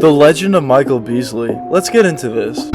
The legend of Michael Beasley. Let's get into this.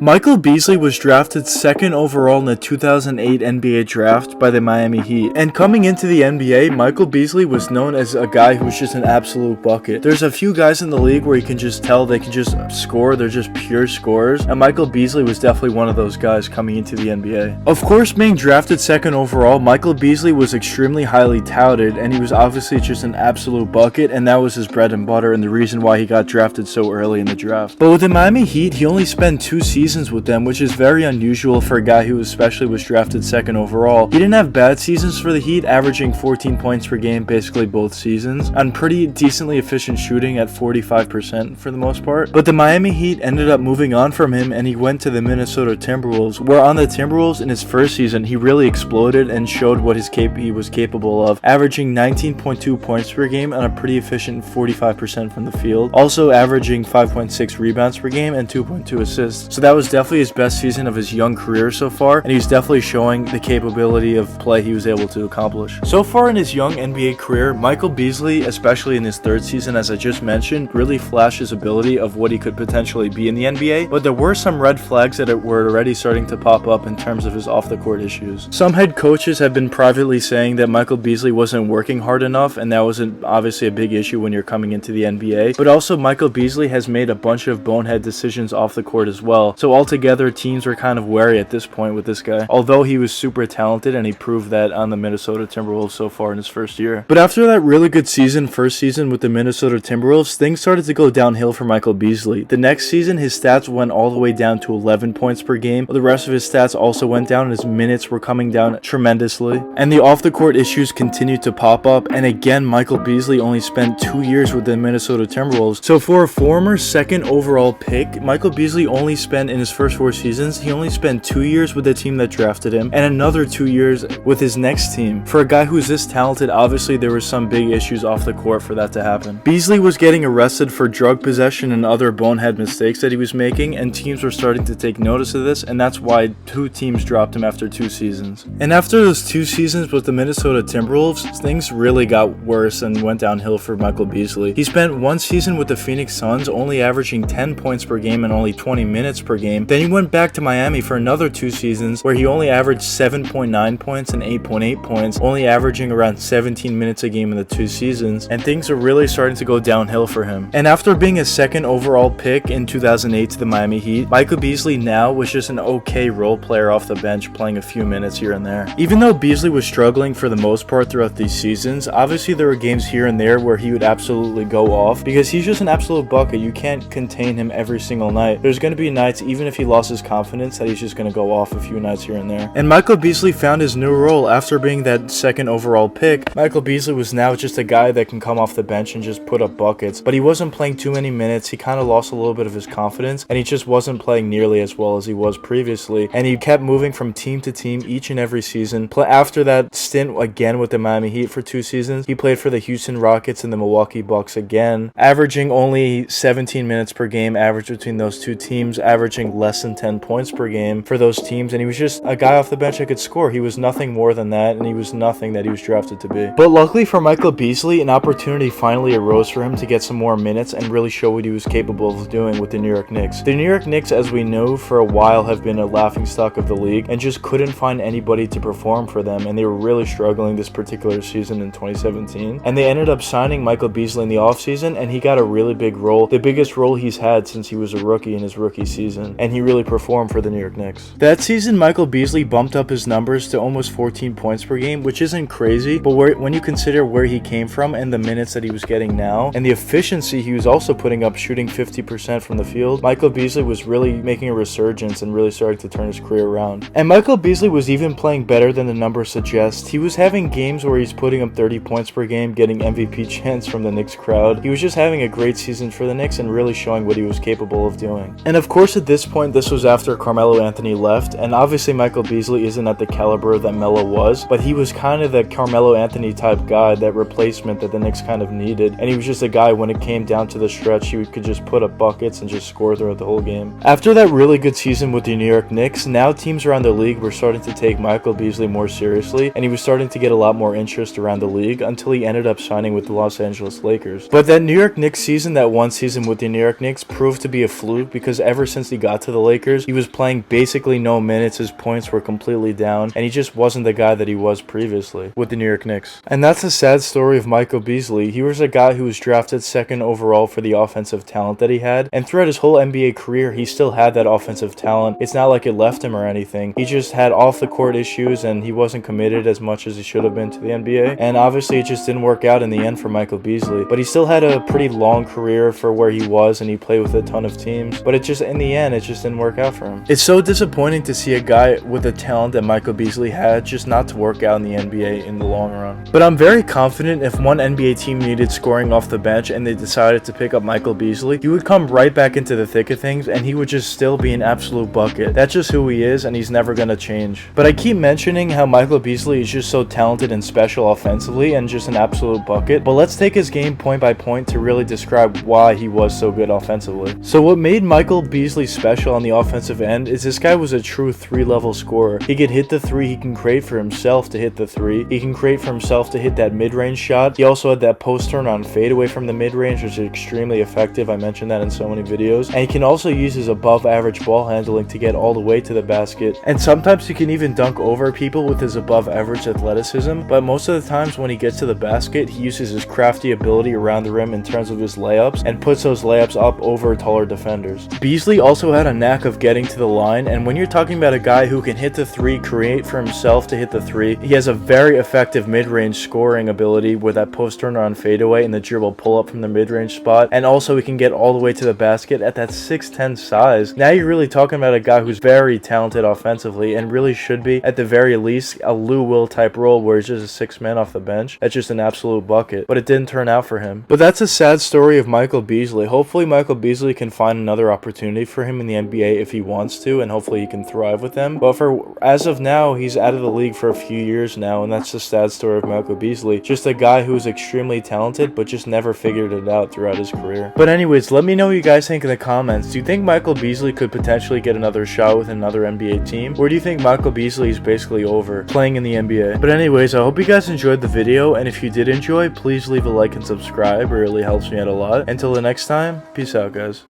Michael Beasley was drafted 2nd overall in the 2008 NBA draft by the Miami Heat. And coming into the NBA, Michael Beasley was known as a guy who's just an absolute bucket. There's a few guys in the league where you can just tell they can just score, they're just pure scorers. And Michael Beasley was definitely one of those guys coming into the NBA. Of course, being drafted 2nd overall, Michael Beasley was extremely highly touted, and he was obviously just an absolute bucket, and that was his bread and butter and the reason why he got drafted so early in the draft. But with the Miami Heat, he only spent 2 seasons with them, which is very unusual for a guy who especially was drafted 2nd overall. He didn't have bad seasons for the Heat, averaging 14 points per game basically both seasons, on pretty decently efficient shooting at 45% for the most part. But the Miami Heat ended up moving on from him, and he went to the Minnesota Timberwolves, where on the Timberwolves in his first season, he really exploded and showed what he was capable of, averaging 19.2 points per game on a pretty efficient 45% from the field, also averaging 5.6 rebounds per game and 2.2 assists. So that was definitely his best season of his young career so far, and he's definitely showing the capability of play he was able to accomplish. So far in his young NBA career, Michael Beasley, especially in his 3rd season as I just mentioned, really flashed his ability of what he could potentially be in the NBA, but there were some red flags that were already starting to pop up in terms of his off-the-court issues. Some head coaches have been privately saying that Michael Beasley wasn't working hard enough, and that was obviously a big issue when you're coming into the NBA, but also Michael Beasley has made a bunch of bonehead decisions off the court as well. So altogether, teams were kind of wary at this point with this guy, although he was super talented, and he proved that on the Minnesota Timberwolves so far in his first year. But after that really good first season with the Minnesota Timberwolves, things started to go downhill for Michael Beasley. The next season, his stats went all the way down to 11 points per game. The rest of his stats also went down, and his minutes were coming down tremendously. And the off-the-court issues continued to pop up, and again, Michael Beasley only spent 2 years with the Minnesota Timberwolves. So for a former 2nd overall pick, Michael Beasley only spent in his first 4 seasons, he only spent 2 years with the team that drafted him and another 2 years with his next team. For a guy who's this talented, obviously there were some big issues off the court for that to happen. Beasley was getting arrested for drug possession and other bonehead mistakes that he was making, and teams were starting to take notice of this, and that's why 2 teams dropped him after 2 seasons. And after those 2 seasons with the Minnesota Timberwolves, things really got worse and went downhill for Michael Beasley. He spent 1 season with the Phoenix Suns, only averaging 10 points per game and only 20 minutes per game. Then he went back to Miami for another 2 seasons where he only averaged 7.9 points and 8.8 points, only averaging around 17 minutes a game in the 2 seasons, and things are really starting to go downhill for him. And after being a 2nd overall pick in 2008 to the Miami Heat, Michael Beasley now was just an okay role player off the bench, playing a few minutes here and there. Even though Beasley was struggling for the most part throughout these seasons, obviously there were games here and there where he would absolutely go off, because he's just an absolute bucket. You can't contain him every single night. There's going to be nights, even if he lost his confidence, that he's just going to go off a few nights here and there. And Michael Beasley found his new role after being that 2nd overall pick. Michael Beasley was now just a guy that can come off the bench and just put up buckets, but he wasn't playing too many minutes. He kind of lost a little bit of his confidence, and he just wasn't playing nearly as well as he was previously, and he kept moving from team to team each and every season. After that stint again with the Miami Heat for 2 seasons, he played for the Houston Rockets and the Milwaukee Bucks again, averaging only 17 minutes per game average between those 2 teams, averaging less than 10 points per game for those teams, and he was just a guy off the bench that could score. He was nothing more than that, and he was nothing that he was drafted to be. But luckily for Michael Beasley, an opportunity finally arose for him to get some more minutes and really show what he was capable of doing with the New York Knicks. The New York Knicks, as we know, for a while have been a laughingstock of the league and just couldn't find anybody to perform for them, and they were really struggling this particular season in 2017. And they ended up signing Michael Beasley in the offseason, and he got a really big role, the biggest role he's had since he was a rookie in his rookie season, and he really performed for the New York Knicks. That season, Michael Beasley bumped up his numbers to almost 14 points per game, which isn't crazy, but when you consider where he came from and the minutes that he was getting now, and the efficiency he was also putting up, shooting 50% from the field, Michael Beasley was really making a resurgence and really starting to turn his career around. And Michael Beasley was even playing better than the numbers suggest. He was having games where he's putting up 30 points per game, getting MVP chants from the Knicks crowd. He was just having a great season for the Knicks and really showing what he was capable of doing. And of course, at this this point, this was after Carmelo Anthony left, and obviously Michael Beasley isn't at the caliber that Melo was, but he was kind of the Carmelo Anthony type guy, that replacement that the Knicks kind of needed, and he was just a guy when it came down to the stretch, he could just put up buckets and just score throughout the whole game. After that really good season with the New York Knicks, now teams around the league were starting to take Michael Beasley more seriously, and he was starting to get a lot more interest around the league until he ended up signing with the Los Angeles Lakers. But that New York Knicks season, that one season with the New York Knicks, proved to be a fluke because ever since he got to the Lakers, he was playing basically no minutes, his points were completely down, and he just wasn't the guy that he was previously with the New York Knicks. And that's the sad story of Michael Beasley. He was a guy who was drafted second overall for the offensive talent that he had, and throughout his whole NBA career, he still had that offensive talent. It's not like it left him or anything. He just had off the court issues, and he wasn't committed as much as he should have been to the NBA, and obviously it just didn't work out in the end for Michael Beasley. But he still had a pretty long career for where he was, and he played with a ton of teams, but it just, in the end, it just didn't work out for him. It's so disappointing to see a guy with the talent that Michael Beasley had just not to work out in the NBA in the long run. But I'm very confident if one NBA team needed scoring off the bench and they decided to pick up Michael Beasley, he would come right back into the thick of things and he would just still be an absolute bucket. That's just who he is, and he's never gonna change. But I keep mentioning how Michael Beasley is just so talented and special offensively and just an absolute bucket, but let's take his game point by point to really describe why he was so good offensively. So what made Michael Beasley special on the offensive end is this guy was a true 3-level scorer. He could hit the three, he can create for himself to hit the three, he can create for himself to hit that mid-range shot. He also had that post turn on fadeaway from the mid-range, which is extremely effective. I mentioned that in so many videos. And he can also use his above average ball handling to get all the way to the basket. And sometimes he can even dunk over people with his above average athleticism, but most of the times when he gets to the basket, he uses his crafty ability around the rim in terms of his layups and puts those layups up over taller defenders. Beasley also had a knack of getting to the line, and when you're talking about a guy who can hit the three, create for himself to hit the three, he has a very effective mid-range scoring ability with that post turner on fadeaway and the dribble pull up from the mid-range spot, and also he can get all the way to the basket at that 6'10 size. Now you're really talking about a guy who's very talented offensively and really should be, at the very least, a Lou Will type role where he's just a sixth man off the bench. That's just an absolute bucket, but it didn't turn out for him. But that's a sad story of Michael Beasley. Hopefully Michael Beasley can find another opportunity for him in the NBA if he wants to, and hopefully he can thrive with them. But as of now, he's out of the league for a few years now, and that's the sad story of Michael Beasley. Just a guy who's extremely talented, but just never figured it out throughout his career. But anyways, let me know what you guys think in the comments. Do you think Michael Beasley could potentially get another shot with another NBA team? Or do you think Michael Beasley is basically over playing in the NBA? But anyways, I hope you guys enjoyed the video, and if you did enjoy, please leave a like and subscribe. It really helps me out a lot. Until the next time, peace out, guys.